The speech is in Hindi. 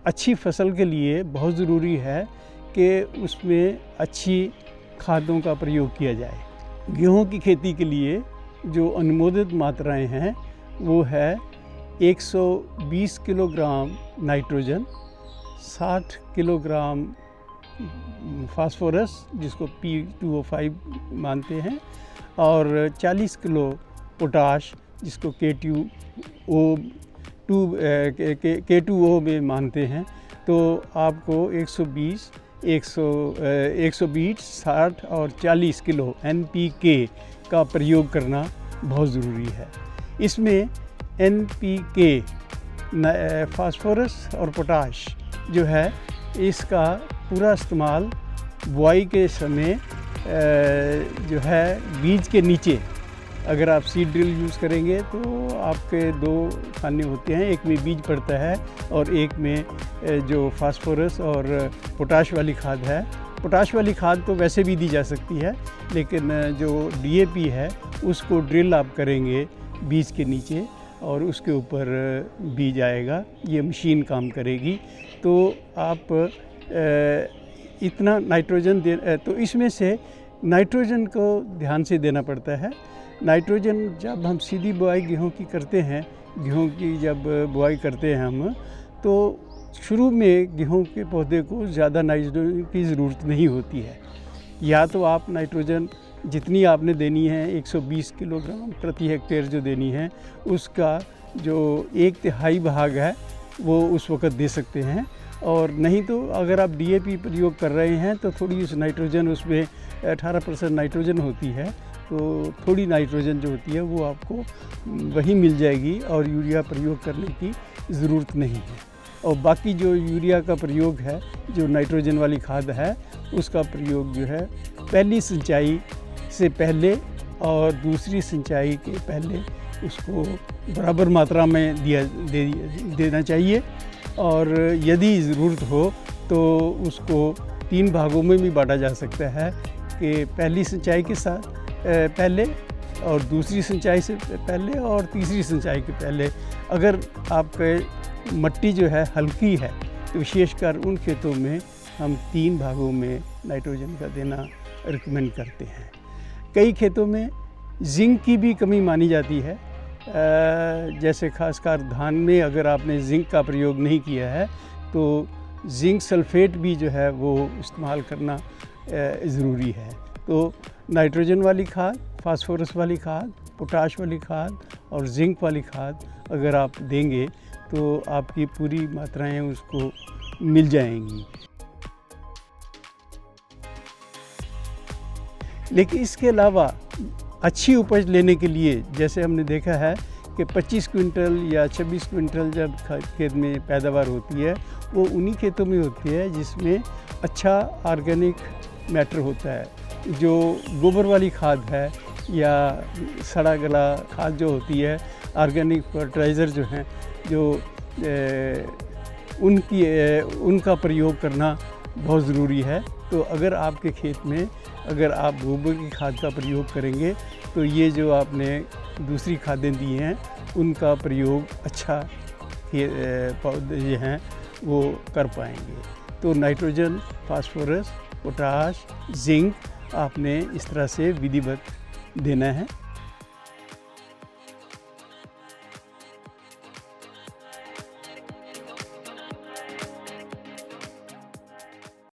अच्छी फसल के लिए बहुत ज़रूरी है कि उसमें अच्छी खादों का प्रयोग किया जाए। गेहूं की खेती के लिए जो अनुमोदित मात्राएं हैं वो है 120 किलोग्राम नाइट्रोजन, 60 किलोग्राम फास्फोरस जिसको P2O5 मानते हैं और 40 किलो पोटाश जिसको K2O में मानते हैं। तो आपको 120, 60 और 40 किलो NPK का प्रयोग करना बहुत ज़रूरी है। इसमें NPK फास्फोरस और पोटाश जो है इसका पूरा इस्तेमाल बुआई के समय जो है बीज के नीचे, अगर आप सीड ड्रिल यूज़ करेंगे तो आपके 2 खाने होते हैं, एक में बीज पड़ता है और एक में जो फास्फोरस और पोटाश वाली खाद है। पोटाश वाली खाद तो वैसे भी दी जा सकती है, लेकिन जो DAP है उसको ड्रिल आप करेंगे बीज के नीचे और उसके ऊपर बीज आएगा, ये मशीन काम करेगी। तो आप इतना नाइट्रोजन तो इसमें से नाइट्रोजन को ध्यान से देना पड़ता है। नाइट्रोजन जब हम सीधी बुआई गेहूं की करते हैं, गेहूं की जब बुआई करते हैं हम, तो शुरू में गेहूं के पौधे को ज़्यादा नाइट्रोजन की ज़रूरत नहीं होती है। या तो आप नाइट्रोजन जितनी आपने देनी है 120 किलोग्राम प्रति हेक्टेयर जो देनी है, उसका जो 1/3 भाग है वो उस वक़्त दे सकते हैं। और नहीं तो अगर आप DAP प्रयोग कर रहे हैं तो थोड़ी उस नाइट्रोजन, उसमें 18% नाइट्रोजन होती है, तो थोड़ी नाइट्रोजन जो होती है वो आपको वही मिल जाएगी और यूरिया प्रयोग करने की ज़रूरत नहीं है। और बाकी जो यूरिया का प्रयोग है, जो नाइट्रोजन वाली खाद है, उसका प्रयोग जो है पहली सिंचाई से पहले और दूसरी सिंचाई के पहले उसको बराबर मात्रा में देना चाहिए। और यदि ज़रूरत हो तो उसको 3 भागों में भी बांटा जा सकता है कि पहली सिंचाई के साथ पहले और दूसरी सिंचाई से पहले और तीसरी सिंचाई के पहले। अगर आपके मट्टी जो है हल्की है तो विशेषकर उन खेतों में हम 3 भागों में नाइट्रोजन का देना रिकमेंड करते हैं। कई खेतों में जिंक की भी कमी मानी जाती है, जैसे खासकर धान में अगर आपने जिंक का प्रयोग नहीं किया है तो जिंक सल्फेट भी जो है वो इस्तेमाल करना ज़रूरी है। तो नाइट्रोजन वाली खाद, फास्फोरस वाली खाद, पोटाश वाली खाद और जिंक वाली खाद अगर आप देंगे तो आपकी पूरी मात्राएं उसको मिल जाएंगी। लेकिन इसके अलावा अच्छी उपज लेने के लिए, जैसे हमने देखा है कि 25 क्विंटल या 26 क्विंटल जब खेत में पैदावार होती है, वो उन्हीं खेतों में होती है जिसमें अच्छा ऑर्गेनिक मैटर होता है। जो गोबर वाली खाद है या सड़ा गला खाद जो होती है, ऑर्गेनिक फर्टिलाइज़र जो हैं, जो उनका प्रयोग करना बहुत ज़रूरी है। तो अगर आपके खेत में अगर आप गोबर की खाद का प्रयोग करेंगे तो ये जो आपने दूसरी खादें दी हैं उनका प्रयोग अच्छा पौधे हैं वो कर पाएंगे। तो नाइट्रोजन, फास्फोरस, पोटाश, जिंक आपने इस तरह से विधिवत देना है।